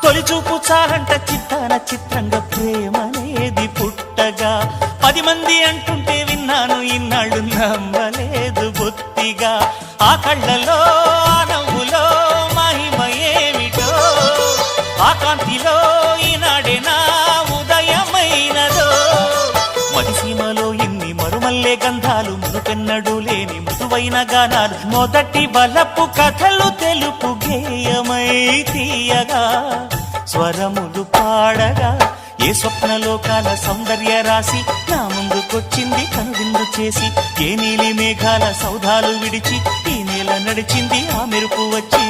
తొలిచూపు చాలంట చిత్తాన చిత్రంగా ప్రేమనేది పుట్టగా 10 మంది అంటుంటే విన్నాను ఇన్నాళ్ళు నమ్మలేదు బొత్తిగా ఆ కళ్ళలో ఆ నవ్వులో మహిమ ఏమిటో ఆ కాంతిలో ఈనాడే నా ఉదయమైనదో మదిసీమలో ఇన్ని మరుమల్లే గంధాలు మునుపెన్నడు లేని మృదువైన గానాలు మొదటి బలపు కథలు తెలుపు గేయమై తీయగా స్వరములు పాడగా ఏ స్వప్నలోకాల సౌందర్య రాశి నా ముందుకొచ్చింది కనువిందు చేసి ఏ నీలి మేఘాల సౌధాలు విడిచి ఈ నేల నడిచింది ఆ మెరుపు వచ్చి